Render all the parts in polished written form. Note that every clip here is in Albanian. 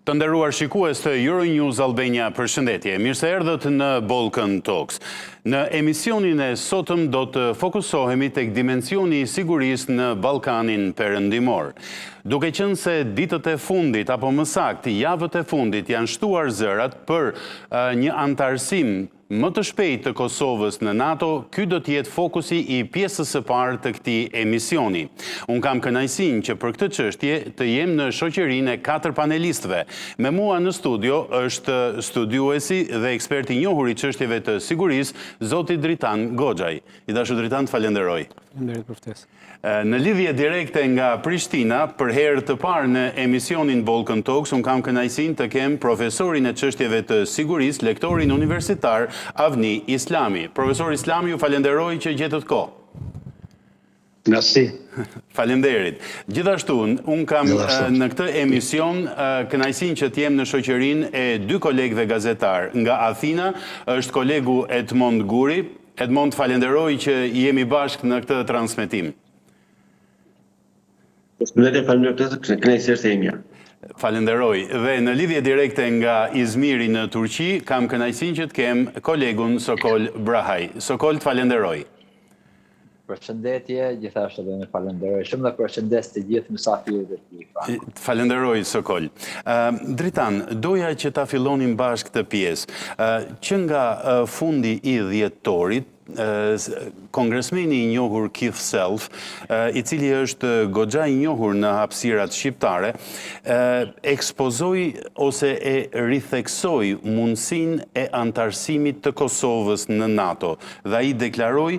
Të nderuar shikues të Euronews Albania, përshëndetje. Mirë se erdhët në Balkan Talks. Në emisionin e sotëm do të fokusohemi tek dimensioni i sigurisë në Ballkanin Perëndimor. Duke qenë se ditët e fundit apo më saktë javët e fundit janë shtuar zërat për një antarësim më të shpejt të Kosovës në NATO, ky do të jetë fokusi i pjesës së parë të këtij emisioni. Unë kam kënaqësinë që për këtë çështje të jem në shoqërinë e 4 panelistëve. Me mua në studio është studiuesi dhe ekspert i njohur i çështjeve të sigurisë, zoti Dritan Goxhaj. I dashur Dritan, falenderoj. Faleminderit për ftesën. Në lidhje direkte nga Prishtina, për herë të parë në emisionin Balkan Talks, unë kam kënaqësinë të kem profesorin e çështjeve të sigurisë, lektorin universitar Avni Islami. Profesor Islami, ju falenderoj që gjetët kohë. Merci. Falenderit. Gjithashtu, unë kam në këtë emision kënaqësinë që të jem në shoqërinë e 2 kolegëve gazetar. Nga Athina është kolegu Edmond Guri. Edmond, falenderoj që jemi bashkë në këtë transmetim. Kënaqësia është e imja. Falenderoj. Dhe në lidhje direkte nga Izmiri në Turqi, kam kënaqësinë që të kem kolegun Sokol Brahaj. Sokol, të falenderoj. Përshëndetje, gjithashtu edhe më falenderoj shumë dhe përshëndes të gjithë mysafirët e tuaj. Falenderoj, Sokol. Dritan, doja që ta fillonim bashkë këtë pjesë. Që nga fundi i dhjetorit, kongresmeni i njohur Keith Self, i cili është goxha i njohur në hapësirat shqiptare, ekspozoi ose e ritheksoi mundësinë e antarësimit të Kosovës në NATO dhe ai deklaroi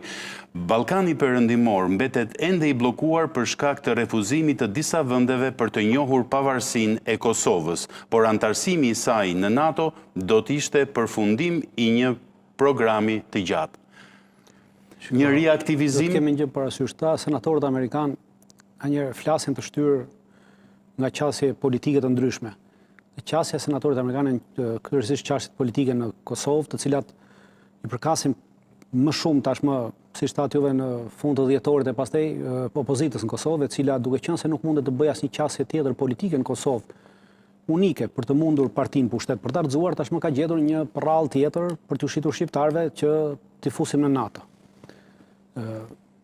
Ballkani Perëndimor mbetet ende i bllokuar për shkak të refuzimit të disa vendeve për të njohur pavarësinë e Kosovës, por antarësimi i saj në NATO do të ishte përfundim i një programi të gjatë. Një riaktivizim. Do të kemi një parasysh ta senatorët amerikanë anjëherë flasin të shtyr nga qasje politike të ndryshme. Qasja e senatorët amerikanë kryesisht qasjet politike në Kosovë, të cilat i përkasin më shumë tashmë si shtat juve në fund të dhjetorit e pastaj opozitës në Kosovë, e cila duke qenë se nuk mundet të bëjë asnjë qasje tjetër politike në Kosovë, unike për të mundur partinë pushtet për ta rrëzuar, tashmë ka gjetur një prrall tjetër për të ushitur shqiptarëve që të fusim në NATO.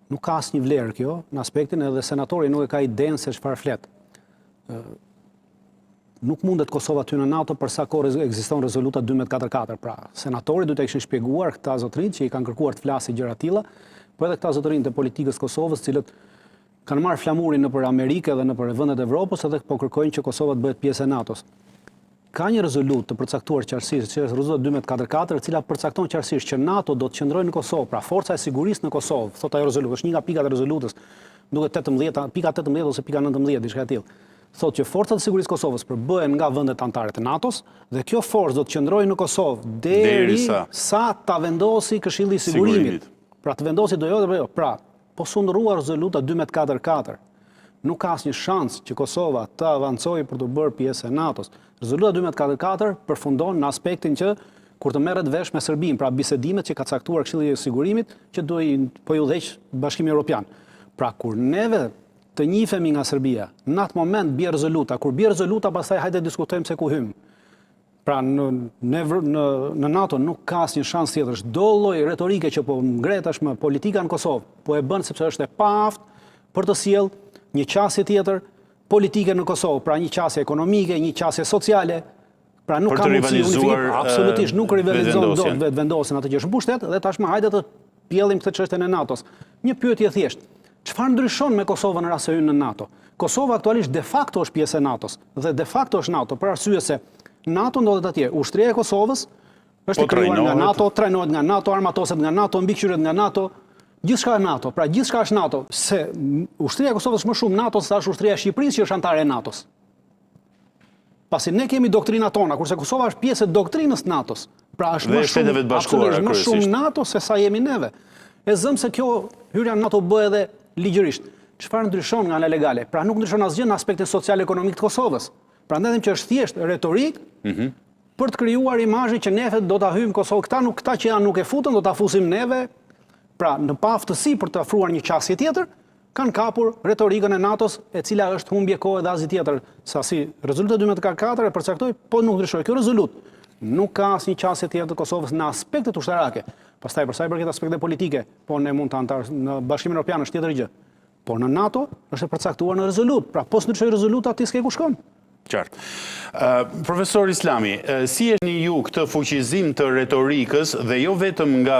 Nuk ka asnjë vlerë kjo në aspektin edhe senatori nuk e ka idenë se çfarë flet. Nuk mundet Kosova ty në NATO për sa kohë ekziston rezoluta 1244. Pra, senatori duhet të kishin shpjeguar këta zotërinj që i kanë kërkuar të flasë gjëra të tilla, po edhe këta zotërinj të politikës Kosovës, cilët kanë marrë flamurin nëpër Amerikë dhe nëpër vendet e Evropës, edhe po kërkojnë që Kosova të bëhet pjesë e NATO-s. Ka një rezolutë të përcaktuar qartësisht, që është rezoluta 1244, e cila përcakton qartësisht që NATO do të qëndrojë në Kosovë, pra forca e sigurisë në Kosovë, thotë ajo rezolutë, është një nga pikat e rezolutës, duket 18, pika 18 ose pika 19, diçka e tillë. Thotë që forcat e sigurisë Kosovës përbëhen nga vendet anëtare të NATO-s dhe kjo forcë do të qëndrojë në Kosovë deri sa ta vendosi Këshilli i Sigurimit. Pra të vendosi do jo apo jo. Pra, po sundrua rezoluta 1244. Nuk ka asnjë shans që Kosova të avancojë për të bërë pjesë e NATO-s. Rezoluta 1244 përfundon në aspektin që kur të merret vesh me Serbinë, pra bisedimet që ka caktuar Këshilli i Sigurimit që do i po i udhëheq Bashkimi Evropian. Pra kur neve të njihemi nga Serbia, në atë moment bie rezoluta, kur bie rezoluta pastaj hajde diskutojmë se ku hym. Pra në NATO nuk ka asnjë shans tjetër. Çdo lloj retorike që po ngret tashmë politika në Kosovë, po e bën sepse është e paaftë për të sjellë një qasje tjetër politike në Kosovë, pra një qasje ekonomike, një qasje sociale, pra nuk ka mundësi unifikimi, absolutisht nuk rivalizon dot vetëvendosjen atë që është në pushtet dhe tashmë hajde të pjellim këtë çështjen e NATO-s. Një pyetje thjesht. Çfarë ndryshon me Kosovën në rast se hyn në NATO? Kosova aktualisht de facto është pjesë e NATO-s dhe de facto është NATO për arsye se NATO ndodhet atje. Ushtria e Kosovës është krijuar nga NATO, trajnohet nga NATO, armatoset nga NATO, mbikëqyret nga NATO. Gjithçka është NATO, pra gjithçka është NATO, se ushtria e Kosovës është më shumë NATO se është ushtria e Shqipërisë që është anëtare e NATO-s. Pasi ne kemi doktrinat tona, kurse Kosova është pjesë e doktrinës të NATO-s. Pra është më shumë NATO se sa jemi neve. E zëm se kjo hyrja në NATO bëhet edhe ligjërisht. Çfarë ndryshon nga ana legale? Pra nuk ndryshon asgjë në aspektin social-ekonomik të Kosovës. Prandaj them që është thjesht retorik për të krijuar imazhin që neve do ta hyjmë Kosovë, këta që janë nuk e futën, do ta fusim neve. Pra, në paaftësi për të ofruar një qasje tjetër, kanë kapur retorikën e NATO-s, e cila është humbje kohë dhe asgjë tjetër. Sasi rezultati 1244 e përcaktoi, po nuk ndryshoi. Kjo rezolutë nuk ka asnjë qasje tjetër të Kosovës në aspektet ushtarake. Pastaj për sa i përket aspekteve politike, po ne mund të antar në Bashkimin Evropian është tjetër gjë. Por në NATO është e përcaktuar në rezolutë. Pra po ndryshoj rezoluta ti s'ke ku shkon. Qartë. Profesor Islami, si e një ju këtë fuqizim të retorikës dhe jo vetëm nga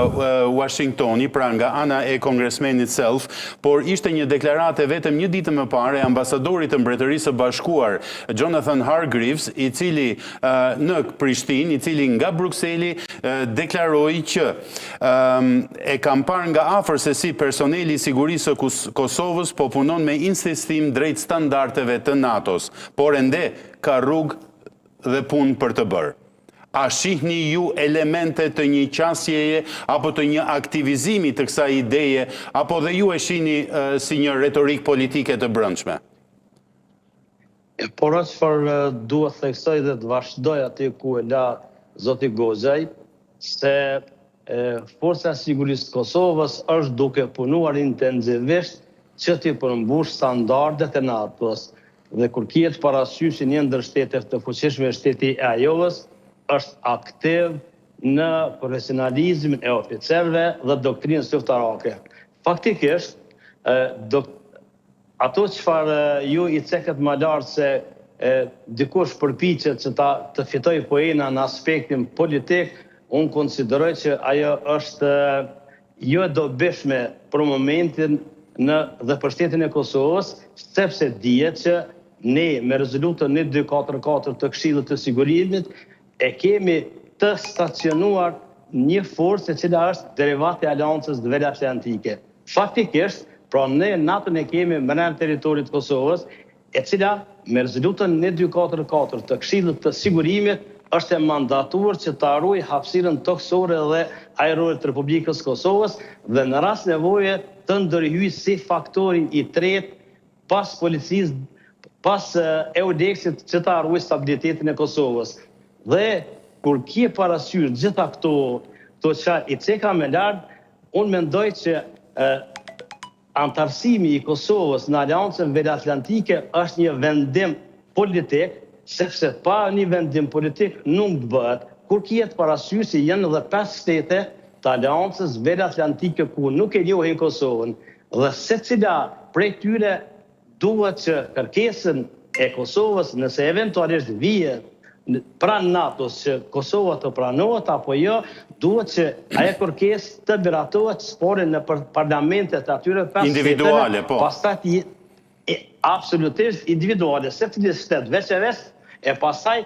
Washingtoni, pra nga ana e kongresmenit self, por ishte një deklarate vetëm një ditë më parë e ambasadorit të Mbretërisë së Bashkuar, Jonathan Hargreaves, i cili në Prishtinë, i cili nga Brukseli deklaroi që e kam parë nga afër se si personeli i sigurisë së Kosovës po punon me insistim drejt standardeve të NATO-s, por ende ka rrugë dhe punë për të bërë. A shihni ju elemente të një qasjeje apo të një aktivizimi të kësaj ideje, apo dhe ju e shihni si një retorik politike të brendshme? Por çfarë duhet theksoj dhe të vazhdoj aty ku e la zoti Gozaj, se Forca e Sigurisë të Kosovës është duke punuar intensivisht që të përmbush standardet e NATO-s. Dhe kur kihet parasysh një ndër shtetet të fuqishme shteti e Ajovës, është aktiv në profesionalizmin e oficerëve dhe doktrinës luftarake. Faktikisht, ato çfarë ju i cekët më lart se dikush përpiqet që të fitoj poena në aspektin politik, unë konsideroj që ajo është jo e dobishme për momentin dhe për shtetin e Kosovës, sepse dihet që ne me rezolutën 1244 të Këshillit të Sigurimit e kemi të stacionuar një forcë e cila është derivat e Aleancës Veriatlantike. Faktikisht, pra ne NATO e kemi brenda territorit të Kosovës, e cila me rezolutën 1244 të Këshillit të Sigurimit është e mandatuar që të harrojë hapësirën toksore dhe ajrore të Republikës Kosovës dhe në rast nevoje të ndërhyjë si faktori i tretë pas policisë, pas EULEX-it që të harrojë stabilitetin e Kosovës. Dhe kur kje parasysh gjitha këto që i ceka me lart, unë mendoj që antarësimi i Kosovës në Aleancën Veriatlantike është një vendim politik, sepse pa një vendim politik nuk bëhet. Kur kje parasysh që janë edhe 5 shtete të Aleancës Veriatlantike ku nuk e njohin Kosovën, dhe secila prej tyre duhet që kërkesën e Kosovës, nëse eventualisht vije pranë NATO-s që Kosova të pranohet apo jo, duhet që ajo kërkesë të miratohet spore në parlamentet e atyre 5 individuale, po. Pastaj absolutisht individuale, secili shtet veç e veç, e pastaj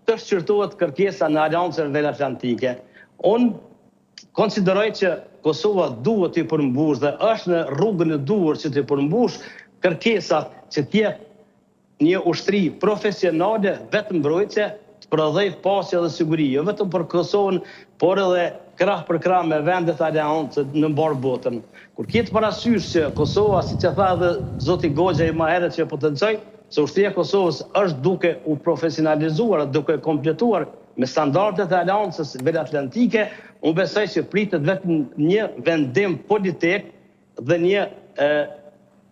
të shqyrtohet kërkesa në Aleancën Veriatlantike. Unë konsideroj që Kosova duhet të përmbush dhe është në rrugën e duhur që të përmbush kërkesat që tjetë një ushtri profesionale vetëm mbrojtje të prodhej paqe dhe siguri, jo vetëm për Kosovën, por edhe krah për krah me vendet aleancë në mbar botën. Kur kjetë parasysh që Kosova, si që tha dhe zoti Goxha i ma herët që potencoj, se ushtria e Kosovës është duke u profesionalizuar, duke kompletuar me standardet e aleancës veriatlantike, unë besoj që pritet vetëm një vendim politik dhe një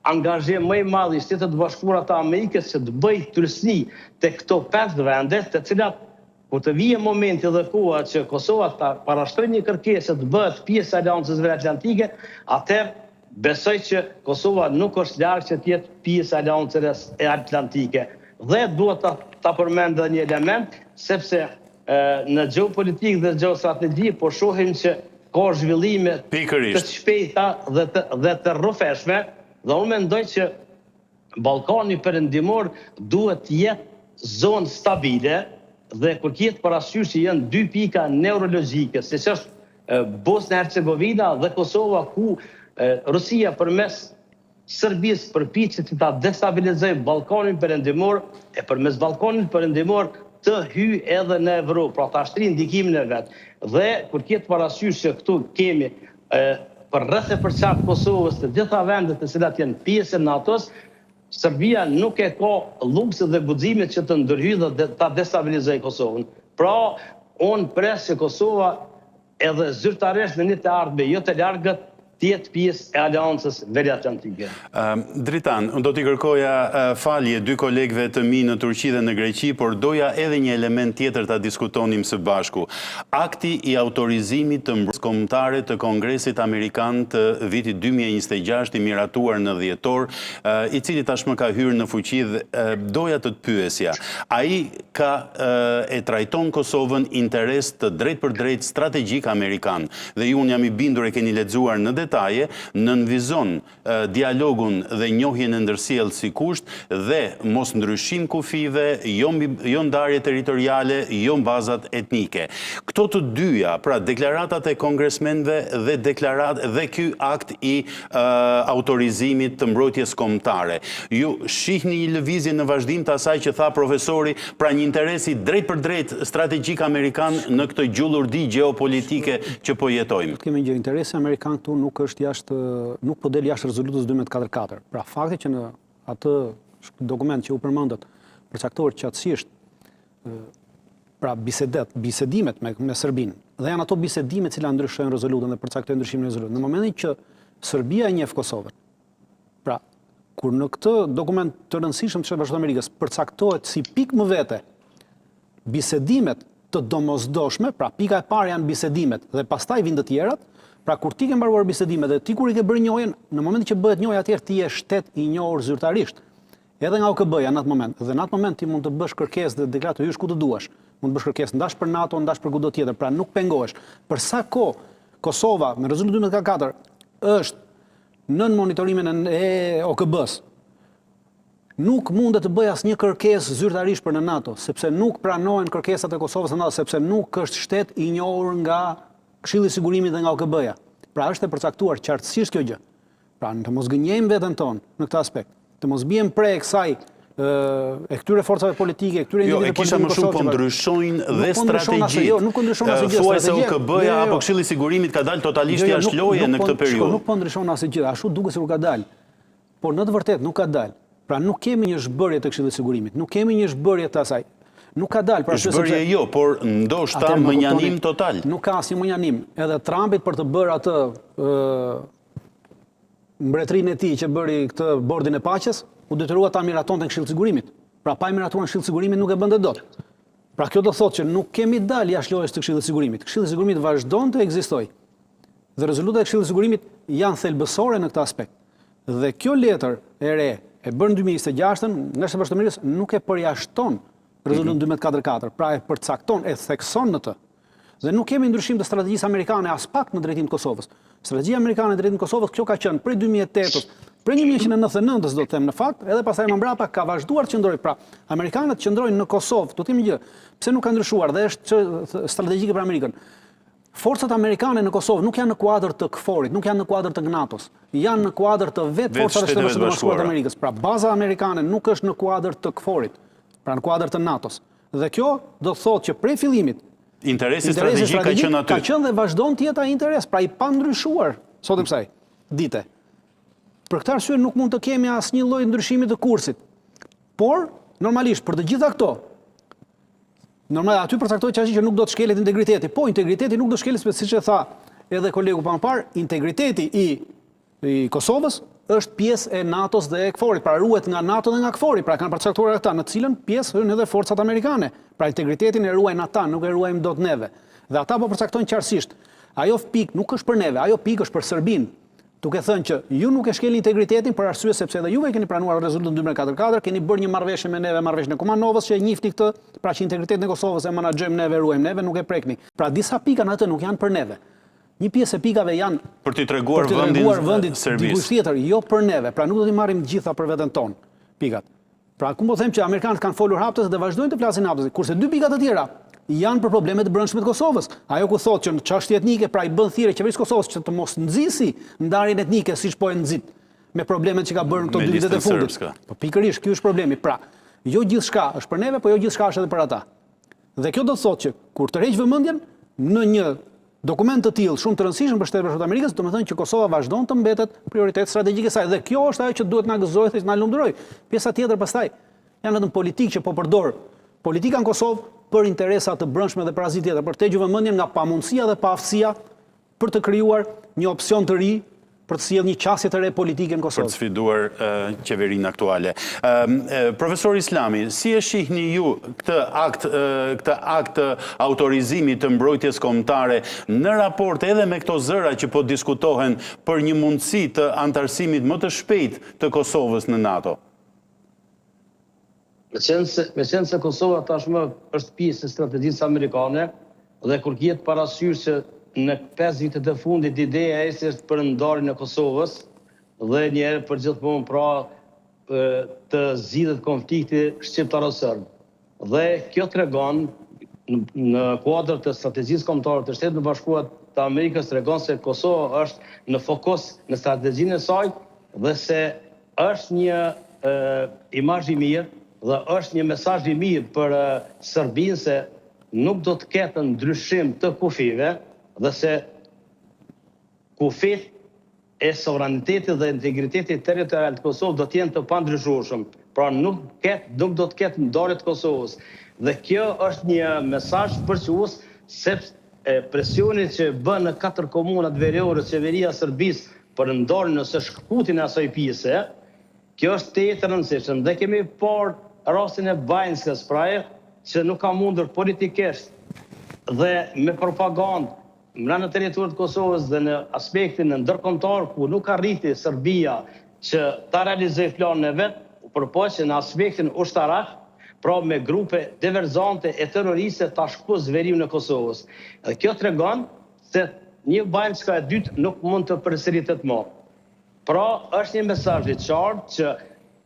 angazhim më i madh i Shtetit Bashkuara të Amerikës që të bëjë tylësi te këto 5 vende, të cilat kur të vijë momenti dhe koha që Kosova ta parashtrojë një kërkesë të bëhet pjesë e Aleancës Veriatlantike, atëherë besoj që Kosova nuk është larg që të jetë pjesë e Aleancës Atlantike. Dhe duhet ta përmend edhe një element, sepse në geopolitikë dhe geostrategji po shohim që ka zhvillime të shpejta dhe të rrëfeshme. Dhe unë mendoj që Ballkani Perëndimor duhet të jetë zonë stabile dhe kur kjetë parasysh që janë 2 pika neurologjike, siç është Bosnia Hercegovina dhe Kosova, ku Rusia përmes Serbisë përpiqet të ta destabilizojë Ballkanin Perëndimor e përmes Ballkanit Perëndimor të hyjë edhe në Evropë, pra ta shtrijë ndikimin e vet. Dhe kur kjetë parasysh që këtu kemi për rreth e përqartë Kosovës të gjitha vendet të cilat janë pjesë e NATO-s, Serbia nuk e ka luksin dhe guximin që të ndërhyjë dhe ta destabilizojë Kosovën. Pra, unë pres që Kosova edhe zyrtarisht në një të ardhme jo të largët të jetë pjesë e Aleancës Veriatlantike. Dritan, unë do t'i kërkoja falje dy kolegëve të mi në Turqi dhe në Greqi, por doja edhe një element tjetër ta diskutonim së bashku. Akti i autorizimit të mbrojtjes kombëtare të Kongresit Amerikan të vitit 2026 i miratuar në dhjetor, i cili tashmë ka hyrë në fuqi dhe doja të të pyesja. Ai e trajton Kosovën interes të drejt për drejt strategjik amerikan dhe ju unë jam i bindur e keni lexuar në detaje, nënvizon dialogun dhe njohjen e ndërsjellë si kusht dhe mos ndryshim kufive, jo ndarje territoriale, jo bazat etnike. Këto të dyja, pra deklaratat e kongresmenve dhe ky akt i autorizimit të mbrojtjes kombëtare. Ju shihni një lëvizje në vazhdim të asaj që tha profesori, pra një interesi drejt për drejt strategjik amerikan në këtë gjullurdi geopolitike që po jetojmë. Kemi një interesi amerikan këtu nuk po del jashtë rezolutës 1244. Pra fakti që në atë dokument që u përmendët përcaktohet qatësisht pra bisedimet me Serbinë dhe janë ato bisedimet që ndryshojnë rezolutën dhe përcaktojnë ndryshimin e rezolutës. Në momentin që Serbia e njeh Kosovën, pra kur në këtë dokument të rëndësishëm të Bashkimit të Amerikës përcaktohet si pikë më vete bisedimet të domosdoshme, pra pika e parë janë bisedimet dhe pastaj vijnë të tjerat. Pra kur ti ke mbaruar bisedimet dhe ti kur i ke bërë njohjen, në momentin që bëhet njohja atëherë ti je shtet i njohur zyrtarisht. Edhe nga OKB-ja në atë moment. Dhe në atë moment ti mund të bësh kërkesë dhe deklaratë të hysh ku të duash. Mund të bësh kërkesë ndash për NATO, ndash për kudo tjetër, pra nuk pengohesh. Për sa kohë Kosova me rezolutën 1244 është nën monitorimin e OKB-s, nuk mundet të bëj asnjë kërkesë zyrtarisht për në NATO, sepse nuk pranohen kërkesat e Kosovës në NATO, sepse nuk është shtet i njohur nga Këshilli i Sigurimit dhe nga OKB-ja. Pra është e përcaktuar qartësisht kjo gjë. Pra të mos gënjejmë veten tonë në këtë aspekt. Të mos bien pre kësaj e këtyre forcave politike, këtyre individëve politike. Jo, e kisha më shumë po ndryshojnë dhe strategjitë. Jo, nuk po ndryshon asgjë. Thuaj se OKB-ja apo Këshilli i Sigurimit ka dalë totalisht jashtë loje në këtë periudhë. Nuk po ndryshon asgjë, ashtu duket sikur ka dalë. Por në të vërtetë nuk ka dalë. Pra nuk kemi një zhbërje të Këshillit të Sigurimit, nuk kemi një zhbërje të asaj. Nuk ka dalë. Zhbërje jo, por ndoshta mënjanim total. Nuk ka asnjë mënjanim. Edhe Trumpit për të bërë atë mbretërinë e tij që bëri këtë bordin e paqes, u detyrua ta miratonte në Këshill të Sigurimit. Pra pa i miratuar në Këshill të Sigurimit nuk e bënte dot. Pra kjo do thotë që nuk kemi dalë jashtë lojës të Këshillit të Sigurimit. Këshilli i Sigurimit vazhdon të ekzistojë. Dhe rezolutat e Këshillit të Sigurimit janë thelbësore në këtë aspekt. Dhe kjo letër e re e bërë në 2026-ën nga Bashkia e Amerikës nuk e përjashton rezolutën 1244, pra e përcakton, e thekson në të. Dhe nuk kemi ndryshim të strategjisë amerikane as pak në drejtim të Kosovës. Strategjia amerikane në drejtim të Kosovës, kjo ka qenë prej 2008-s, prej 1999-s do të them në fakt, edhe pastaj më mbrapa ka vazhduar të qëndrojë. Pra, amerikanët qëndrojnë në Kosovë, do të themi gjë, pse nuk ka ndryshuar dhe është strategjike për Amerikën. Forcat amerikane në Kosovë nuk janë në kuadër të KFOR-it, nuk janë në kuadër të NATO-s, janë në kuadër të vetë forcave të Bashkuara të Amerikës. Pra, baza amerikane nuk është në kuadër të KFOR-it, pra në kuadër të NATO-s. Dhe kjo do të thotë që prej fillimit interesi strategjik ka qenë aty. Ka qenë dhe vazhdon të jetë ai interes, pra i pandryshuar sot e kësaj dite. Për këtë arsye nuk mund të kemi asnjë lloj ndryshimi të kursit. Por normalisht për të gjitha këto, normal aty përcaktohet që nuk do të shkelet integriteti. Po integriteti nuk do të shkelet, siç e tha edhe kolegu pa më parë, integriteti i Kosovës është pjesë e NATO-s dhe e KFOR-it, pra ruhet nga NATO dhe nga KFOR-i, pra kanë përcaktuar ata, në cilën pjesë hyn edhe forcat amerikane. Pra integritetin e ruajnë ata, nuk e ruajmë dot neve. Dhe ata po përcaktojnë qartësisht. Ajo pikë nuk është për neve, ajo pikë është për Serbinë. Duke thënë që ju nuk e shkelni integritetin për arsye sepse edhe juve keni pranuar rezolutën 1244, keni bërë një marrëveshje me neve, marrëveshjen e Kumanovës që e njihni këtë, pra që integritetin e Kosovës e menaxhojmë neve, ruajmë neve, nuk e prekni. Pra disa pika në atë nuk janë për neve. Një pjesë e pikave janë për t'i treguar vendin Serbisë. Dikush tjetër, jo për neve. Pra nuk do t'i marrim gjitha për veten tonë pikat. Pra ku po them që amerikanët kanë folur haptës dhe vazhdojnë të flasin haptës, kurse dy pikat të tjera janë për problemet e brendshme të Kosovës. Ajo ku thotë që në çështje etnike pra i bën thirrje qeverisë Kosovës që të mos nxjisi ndarjen etnike siç po e nxit me problemet që ka bërë në këto 2 vitet e fundit. Po pikërisht ky është problemi. Pra, jo gjithçka është për neve, po jo gjithçka është edhe për ata. Dhe kjo do të thotë që kur të rreq vëmendjen në një dokument të tillë shumë të rëndësishëm për Shtetet Bashkuara të Amerikës, do të thonë që Kosova vazhdon të mbetet prioritet strategjik e saj dhe kjo është ajo që duhet na gëzojë dhe na lumturojë. Pjesa tjetër pastaj janë vetëm politikë që po përdor politika në Kosovë për interesa të brendshme dhe për asgjë tjetër, për të hequr vëmendjen nga pamundësia dhe paaftësia për të krijuar një opsion të ri për të sjellë një qasje të re politike në për Kosovë. të sfiduar qeverinë aktuale. Profesor Islami, si e shihni ju këtë akt të autorizimit të mbrojtjes kombëtare në raport edhe me këto zëra që po diskutohen për një mundësi të antarësimit më të shpejt të Kosovës në NATO? Me qenë se Kosova tashmë është pjesë e strategjisë amerikane dhe kur kjetë parasysh që në 5 vitet e fundit ideja e është për ndarjen e Kosovës dhe njerë për gjithmonë pra të zgjidhet konflikti shqiptaro-serb. Dhe kjo tregon në kuadër të strategjisë kombëtare të Shtetit të Bashkuar të Amerikës tregon se Kosova është në fokus në strategjinë e saj dhe se është një imazh i mirë dhe është një mesazh i mirë për Serbinë se nuk do të ketë ndryshim të kufive dhe se kufit e sovranitetit dhe integritetit territorial të Kosovës do të jenë të pandryshueshëm. Pra nuk do të ketë ndarje të Kosovës. Dhe kjo është një mesazh përçues sepse presioni që bën në 4 komunat veriore qeveria e Serbisë për ndarjen ose shkputjen e asaj pjese, kjo është të e rëndësishme. Dhe kemi parë rastin e Bajnskës, pra që nuk ka mundur politikisht dhe me propagandë në territorin e Kosovës dhe në aspektin ndërkombëtar ku nuk arriti Serbia që ta realizojë planin e vet, përpoq që në aspektin ushtarak, pra me grupe diverzante e terroriste ta shkuos verimin e Kosovës. Dhe kjo tregon se një Bajnska e dytë nuk mund të përsëritet më. Pra është një mesazh i qartë që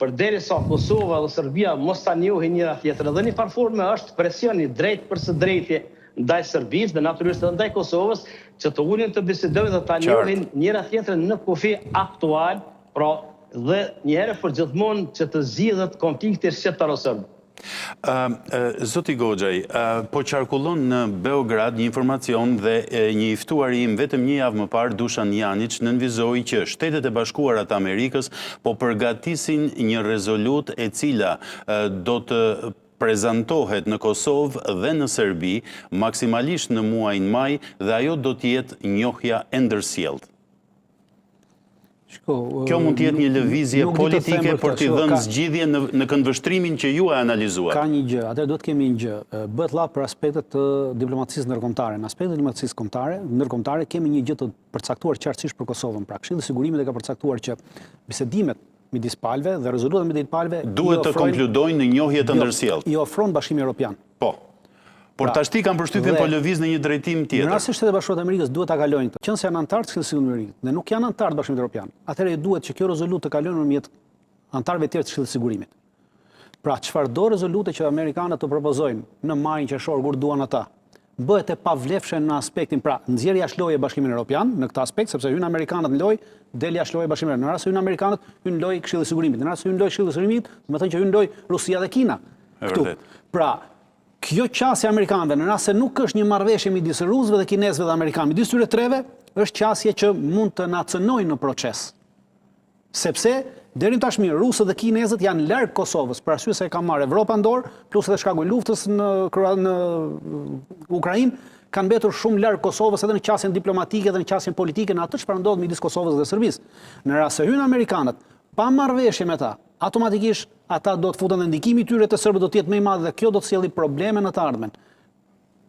përderisa Kosova dhe Serbia mos ta njohin njëra tjetrën dhe në farë forme është presioni drejt për së drejti ndaj Serbisë dhe natyrisht edhe ndaj Kosovës që të ulin të bisedojnë dhe ta njohin njëra tjetrën në kufi aktual, pra dhe njëherë për gjithmonë që të zgjidhet konflikti shqiptaro-serb. Zoti Goxhaj, po qarkullon në Beograd një informacion dhe një i ftuar im vetëm një javë më parë, Dušan Janić, nënvizoi që Shtetet e Bashkuara të Amerikës po përgatisin një rezolutë e cila do të prezantohet në Kosovë dhe në Serbi, maksimalisht në muajin maj, dhe ajo do të jetë njohja e ndërsjellët. Kjo mund të jetë një lëvizje politike për t'i dhënë zgjidhje në këndvështrimin që ju e analizuar. Ka një gjë, atëherë duhet kemi një gjë. Bëhet llap për aspektet të diplomacisë ndërkombëtare. Në aspektet të diplomacisë ndërkombëtare kemi një gjë të përcaktuar qartësisht për Kosovën. Pra Këshilli i Sigurimit e ka përcaktuar që bisedimet midis palëve dhe rezolutat midis palëve duhet të konkludojnë në njohje të ndërsjellët. I ofron Bashkimi Evropian. Po. Por tashti kanë përshtypjen po lëviz në një drejtim tjetër. Në rast se Shtetet e Bashkuara të Amerikës duhet ta kalojnë këtë, qenë se janë antarë të Këshillit të Sigurimit dhe nuk janë antarë të Bashkimit Evropian, atëherë duhet që kjo rezolutë të kalojë nëpërmjet antarëve të tjerë të Këshillit të Sigurimit. Pra çfarëdo rezolutë që amerikanët të propozojnë në majin qershor kur duan ata, bëhet e pavlefshme në aspektin, pra nxjerrja jashtë lojë e Bashkimin Evropian në këtë aspekt, sepse hyn amerikanët në lojë, del jashtë lojë e Bashkimit Evropian. Në rast se hyn amerikanët, hyn lojë Këshilli i Sigurimit. Në rast se hyn lojë Këshilli i Sigurimit, do të thonë që hyn lojë Rusia dhe Kina. Këtu. Pra kjo qasje amerikanëve, në rast se nuk është një marrëveshje midis rusëve dhe kinezëve dhe amerikanëve, midis tyre treve, është qasje që mund të na cënojë në proces. Sepse deri tashmë rusët dhe kinezët janë larg Kosovës, për arsye se e ka marrë Evropa në dorë, plus edhe shkaku i luftës në Ukrainë, kanë mbetur shumë larg Kosovës edhe në qasjen diplomatike dhe në qasjen politike në atë çfarë ndodh midis Kosovës dhe Serbisë. Në rast se hyn amerikanët pa marrëveshje me ta, automatikisht ata do të futen dhe ndikimi i tyre të serbëve do të jetë më i madh dhe kjo do të sjellë probleme në të ardhmen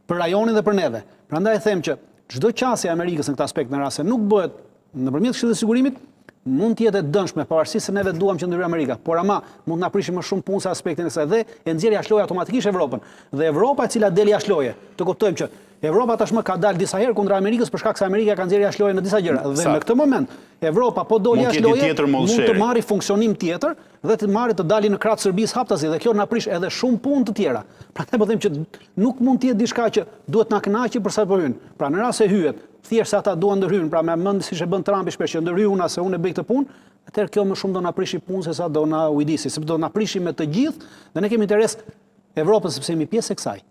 për rajonin dhe për neve. Prandaj them që çdo qasje e Amerikës në këtë aspekt në rast se nuk bëhet nëpërmjet Këshillit të Sigurimit mund të jetë e dëmshme pavarësisht se neve duam që ndryshojë Amerika, por ama mund na prishim më shumë punë se aspektin e saj dhe e nxjerr jashtë lojë automatikisht Evropën. Dhe Evropa e cila del jashtë lojë, të kuptojmë që Evropa tashmë ka dalë disa herë kundra Amerikës për shkak se Amerika ka nxjerrë jashtë lojë në disa gjëra. Dhe në këtë moment Evropa po doli jashtë lojë, mund të marrë funksionim tjetër dhe të marrë të dalin në krah të Serbisë haptazi dhe kjo na prish edhe shumë punë të tjera. Prandaj po them që nuk mund të jetë diçka që duhet na kënaqë për sa po hyn. Pra në rast se hyhet, thjesht se ata duan ndërhyjnë, pra me mend siç e bën Trumpi shpesh që ndërhyjuna se unë e bëj këtë punë, atëherë kjo më shumë do na prishi punë se sa do na ujdisi, sepse do na prishi me të gjithë dhe ne kemi interes Evropën sepse jemi pjesë e kësaj.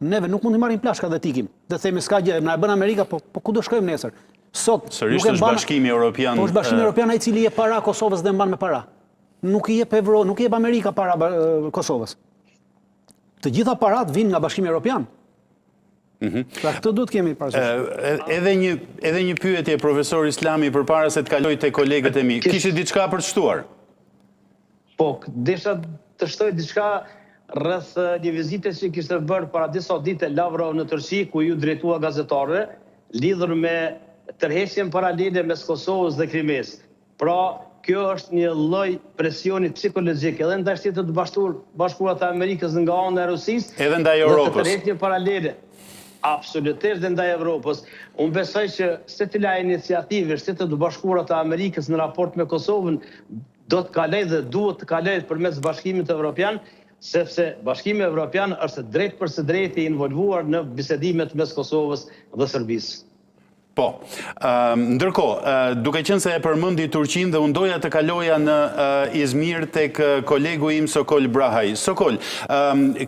Neve nuk mund të marrim plashka dhe tikim. Dhe themi s'ka gjë, na e bën Amerika, po ku do shkojmë nesër? Sot sërish është Bashkimi Evropian. Po është Bashkimi Evropian ai i cili jep para Kosovës dhe mban me para. Nuk i jep nuk i jep Amerika para Kosovës. Të gjitha parat vinë nga Bashkimi Evropian. Pra këtë duhet kemi parasysh. Edhe një pyetje, profesor Islami, përpara se të kaloj te kolegët e mi. Kishte diçka për të shtuar? Po, desha të shtoj diçka rreth një vizite që kishte bërë para disa ditë Lavrov në Turqi, ku ju drejtua gazetarëve, lidhur me tërheqjen paralele mes Kosovës dhe Krimes. Pra, kjo është një lloj presioni psikologjik edhe ndaj Shtetit të Bashkuara të Amerikës nga ana e Rusisë, edhe ndaj Europës. Dhe tërheqje paralele. Absolutisht dhe ndaj Evropës. Unë besoj që secila iniciativë e Shtetit të Bashkuara të Amerikës në raport me Kosovën do të kaloj dhe duhet të kaloj përmes Bashkimit Evropian, sepse Bashkimi Evropian është drejt për së drejtë i involvuar në bisedimet mes Kosovës dhe Serbisë. Po, ndërkohë, duke qenë se e përmendi Turqinë dhe unë doja të kaloja në Izmir tek kolegu im Sokol Brahaj. Sokol,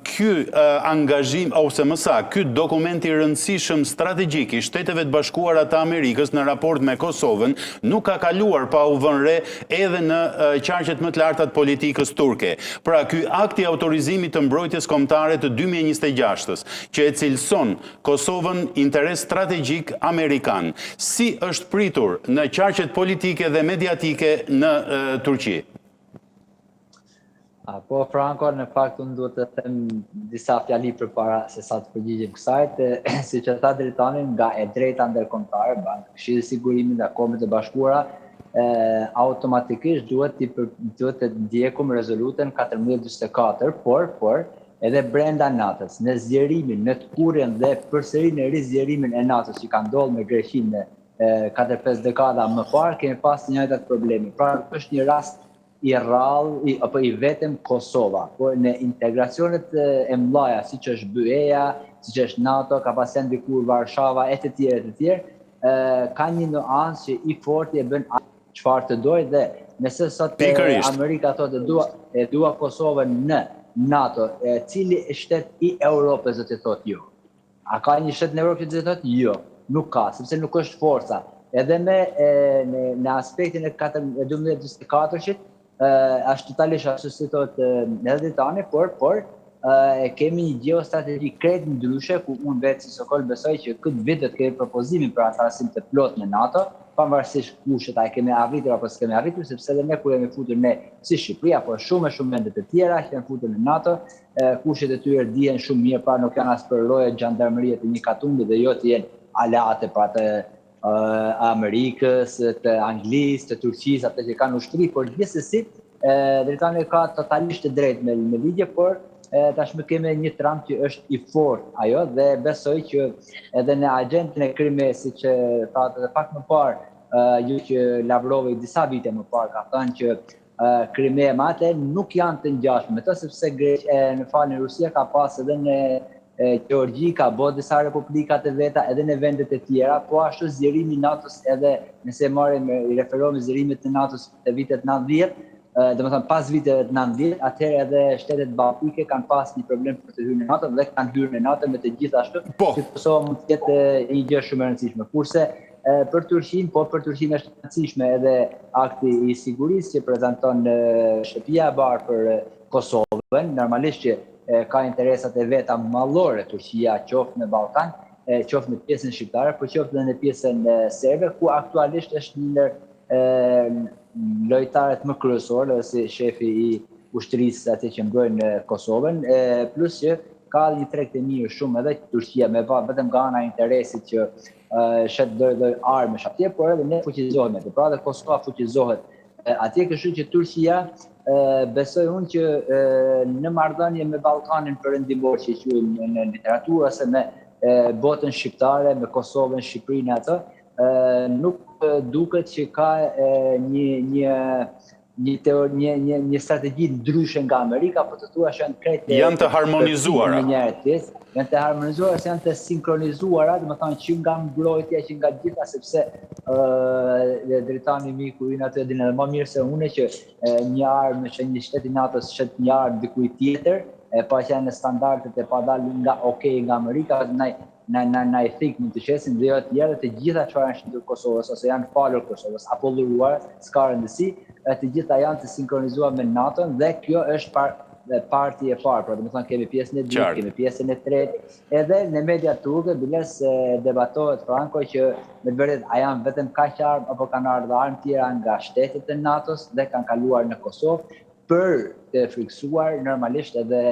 ky angazhim, ose më saktë, ky dokument i rëndësishëm strategjik i Shteteve të Bashkuara të Amerikës në raport me Kosovën nuk ka kaluar pa u vënë re edhe në qarqet më të larta të politikës turke. Pra, ky akt i autorizimit të mbrojtjes kombëtare të 2026-s, që e cilëson Kosovën interes strategjik amerikan. Si është pritur në qarqet politike dhe mediatike në Turqi? Po, Franco, në fakt unë duhet të them disa fjali për para se sa të përgjigjim kësajt, si që ta drejtanin nga e drejta ndërkombëtare, Këshilli i Sigurimit dhe Kombeve të Bashkuara, automatikisht duhet të ndjekum rezolutën 1444, por edhe brenda NATO-s, në zgjerimin, në të kurrjen dhe përsëri në rizgjerimin e NATO-s që ka ndodhur me Greqinë 4-5 dekada më parë, kemi pas të njëjtat probleme. Pra, është një rast i rrallë, apo i vetëm Kosova, por në integracionet e mëdha, siç është BE-ja, siç është NATO, ka pasur ndikur Varshava e të tjerë, ka një nuancë që i fortë e bën çfarë të dojë dhe nëse sot Amerika thotë e dua Kosovën në NATO, cili shtet i Europës do të thotë jo. A ka një shtet në Europë që do të thotë jo? Nuk ka, sepse nuk është forca. Edhe në aspektin e 1224-shit, është totalisht ashtu si thotë edhe ditani, por kemi një geostrategji krejt ndryshe, ku unë vetë si Sokol besoj që këtë vit do të kemi propozimin për anëtarësim të plot në NATO, pavarësisht kushet a kemi arritur apo s'kemi arritur, sepse edhe ne kur jemi futur ne si Shqipëria, por shumë vende të tjera që janë futur në NATO, kushet e tyre dihen shumë mirë, pra nuk janë as për lloje xhandarmerie të një katumbi dhe jo të jenë aleate pra të Amerikës, të Anglisë, të Turqisë, ato që kanë ushtri, por gjithsesi drejtani ka totalisht të drejtë me ligje, por tashmë kemi një Trump që është i fortë ajo dhe besoj që edhe në agjendën e Krimes, siç thatë edhe pak më parë, ju që Lavrovi disa vite më parë ka thënë që Krimea me atë nuk janë të ngjashme me të, sepse Rusia ka pas edhe në Gjeorgji, ka bërë disa republika të veta edhe në vendet e tjera, po ashtu zgjerimi i NATO-s edhe nëse i referohemi zgjerimit të NATO-s të vitet 90, dhe më thënë pas viteve të 90, atëherë edhe shtetet baltike kanë pas një problem për të hyrë në NATO dhe kanë hyrë në NATO me të gjithashtu, që Kosova mund të jetë një gjë shumë e rëndësishme. Kurse për Turqinë, për Turqinë është e rëndësishme edhe akti i sigurisë që prezanton shtëpia e barë për Kosovën, normalisht që ka interesat e veta mallore Turqia, qoftë në Ballkan, qoftë në pjesën shqiptare, por qoftë edhe në pjesën serbe, ku aktualisht është një ndër lojtarët më kryesorë, si shefi i ushtrisë aty që mbrojnë Kosovën, plus që ka një treg të mirë shumë edhe Turqia, me vetëm nga ana e interesit që shet lloj armësh atje, por edhe ne fuqizohemi aty. Pra dhe Kosova fuqizohet atje, kështu që Turqia besoj unë që në marrëdhënie me Ballkanin perëndimor që quajmë në literaturë ose me botën shqiptare, me Kosovën, Shqipërinë atë, nuk duket që ka një strategji ndryshe nga Amerika, por të thua që janë krejt janë të harmonizuara. Janë të harmonizuara, janë të sinkronizuara, do të thonë që nga mbrojtja, që nga gjitha, sepse drejtani mi ku atë dinë edhe më mirë se unë që një armë që një shtet i NATO-s shet një armë dikujt tjetër, pa që janë standardet e padalë nga nga Amerika, na i thik mund të qesin dhe jo të tjera, të gjitha çfarë janë shtyr Kosovës ose janë falur Kosovës apo lëruar, s'ka rëndësi, të gjitha janë të sinkronizuar me NATO dhe kjo është parti e parë, pra domethënë kemi pjesën e dytë, Qartë. kemi pjesën e tretë, edhe në media turke biles debatohet Franco që me të vërtetë a janë vetëm kaq armë apo kanë ardhur armë tjera nga shtetet e NATO-s dhe kanë kaluar në Kosovë për të friksuar normalisht edhe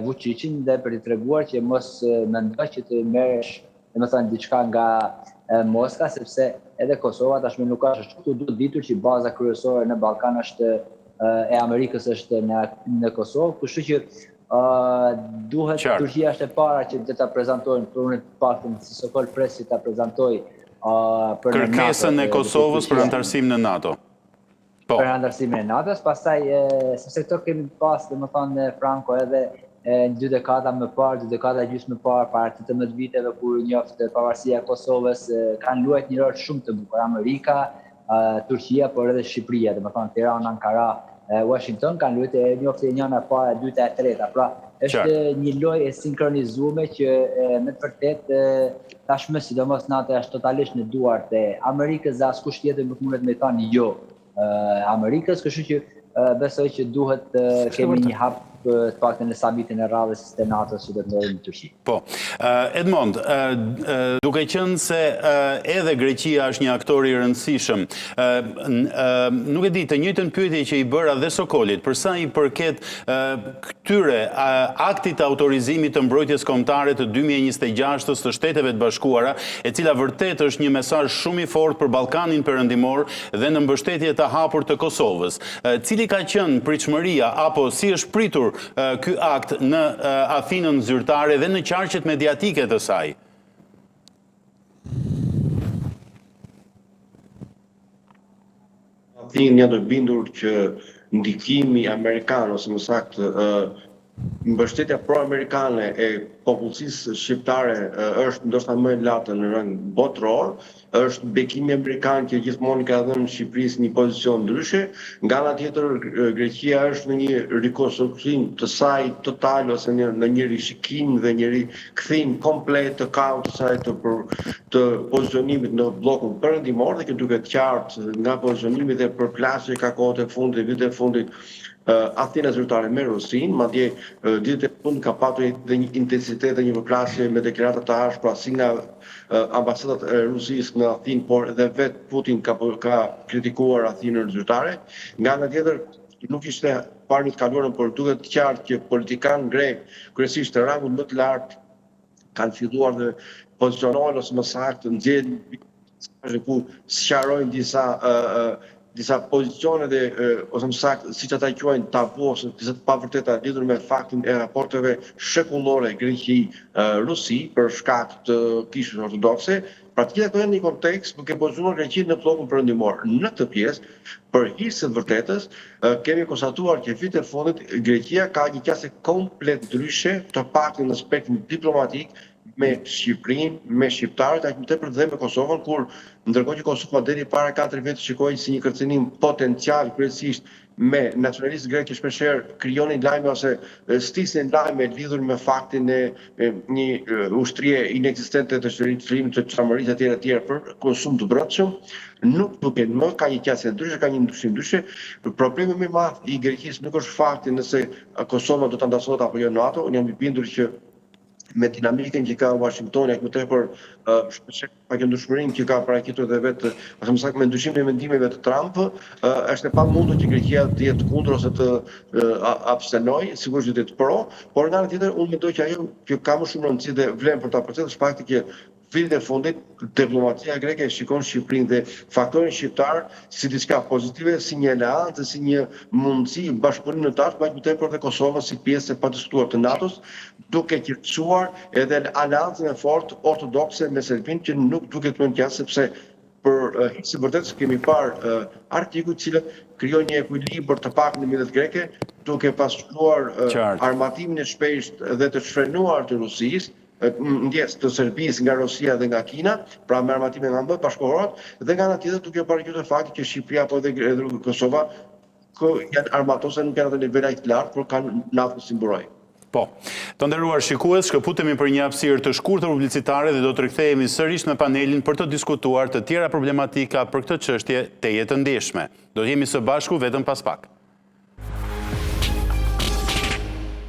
Vučićin dhe për t'i treguar që mos mendoj që të merresh domethënë diçka nga Moska, sepse edhe Kosova tashmë nuk ka ashtu, duhet ditur që baza kryesore në Ballkan është e Amerikës është në Kosovë, kështu që duhet Turqia është e para që të ta prezantojnë për unë të paktën si sokol pres që ta prezantoj për kërkesën e Kosovës për antarësim në NATO. Po. Për antarësimin e NATO-s, pastaj sepse këto kemi pas domethënë Franco edhe në 2 dekada më parë, 2 dekada gjysmë më parë, para 18 viteve kur njoftë pavarësia e Kosovës, kanë luajtur një rol shumë të bukur Amerika, Turqia, por edhe Shqipëria, domethënë Tirana, Ankara, Washington kanë luajtur njoftë njëra e para, e dyta e treta. Pra, është një lojë e sinkronizuar që me të vërtetë tashmë sidomos NATO është totalisht në duart e Amerikës dhe askush tjetër nuk mundet me thënë jo Amerikës, kështu që besoj që duhet kemi një hap të paktën në samitin e radhës të NATO-s që do të ndodhë në Turqi. Po. Edmond, duke qenë se edhe Greqia është një aktor i rëndësishëm, nuk e di të njëjtën pyetje që i bëra dhe Sokolit, përsa i përket këtyre aktit të autorizimit të mbrojtjes kombëtare të 2026 të Shteteve të Bashkuara, e cila vërtet është një mesazh shumë i fortë për Ballkanin Perëndimor dhe në mbështetje të hapur të Kosovës. Cili ka qenë pritshmëria apo si është pritur ky akt në Athinën zyrtare dhe në qarqet mediatike të saj? Athinë janë të bindur që ndikimi amerikan ose më saktë mbështetja pro-amerikane e popullsisë shqiptare është ndoshta më e lartë në rang botëror, është bekimi amerikan që gjithmonë ka dhënë Shqipërisë një pozicion ndryshe, nga ana tjetër Greqia është në një rikonstruksim të saj total ose në një rishikim dhe një rikthim komplet të kaut të saj të pozicionimit në bllokun perëndimor dhe që duket qartë nga pozicionimi dhe përplasje ka kohët e fundit, vitet e fundit Athina zyrtare me Rusin, madje ditët e fundit ka patur dhe një intensitet dhe një përplasje me deklarata të ashpra si nga ambasadat e Rusisë në Athinë, por edhe vetë Putin ka kritikuar Athinën zyrtare. Nga ana tjetër, nuk ishte parë të kaluarën, por duket qartë që politikanë grek, kryesisht të rangut më të lartë, kanë filluar dhe pozicionohen ose më saktë nxjerrin ku sqarojnë disa pozicione dhe ose më saktë siç ata quajnë tabu ose disa të pavërteta lidhur me faktin e raporteve shekullore Greqi-Rusi për shkak të kishës ortodokse. Pra të gjitha këto janë një kontekst duke pozicionuar Greqinë në bllokun perëndimor. Në këtë pjesë, për hir të vërtetës, kemi konstatuar që vitet e fundit Greqia ka një qasje komplet ndryshe, të paktën në aspektin diplomatik, me Shqipërinë, me shqiptarët, aq më tepër dhe me Kosovën, kur ndërkohë që Kosova deri para 4 vjetë shikoi si një kërcënim potencial kryesisht me nacionalistë grek që shpeshherë krijonin lajme ose stisin lajme lidhur me faktin e një ushtrie inekzistente të shërimit të çamërisë etj për konsum të brendshëm, nuk duken më, ka një qasje ndryshe, ka një ndryshim ndryshe. Problemi më i madh i Greqisë nuk është fakti nëse Kosova do ta ndasohet apo jo në NATO, unë jam i bindur që me dinamikën që ka Washingtoni, më tepër pakëndshmërinë që ka paraqitur dhe vetë, ose më saktë me ndryshimin e mendimeve të Trump, është e pamundur që Greqia të jetë kundër ose të abstenojë, sigurisht do të jetë pro, por nga ana tjetër unë mendoj që ajo që ka më shumë rëndësi dhe vlen për ta përcjellë është fakti që vitet e fundit diplomacia greke shikon Shqipërinë dhe faktorin shqiptar si diçka pozitive, si një aleancë, si një mundësi bashkëpunimi në tas, më tepër dhe Kosova si pjesë e padiskutuar të NATO-s, duke qetësuar edhe aleancën e fortë ortodokse me Serbinë që nuk duket më në qasë, sepse për së vërtetës kemi parë artikuj të cilët krijojnë një ekuilibër të pak në midhet greke, duke pasuar armatimin e shpejtë dhe të shfrenuar të Rusisë, ndjes të Serbisë nga Rusia dhe nga Kina, pra me armatime nga ambët bashkëkohorët, dhe nga ana tjetër duke paraqitur faktin që Shqipëria apo edhe Kosova janë armatose, nuk janë atë nivela të lartë, por kanë naftën si mburoj. Po, të nderuar shikues, shkëputemi për një hapësirë të shkurtër publicitare dhe do të rikthehemi sërish në panelin për të diskutuar të tjera problematika për këtë çështje teje të ndeshme. Do të jemi së bashku vetëm pas pak.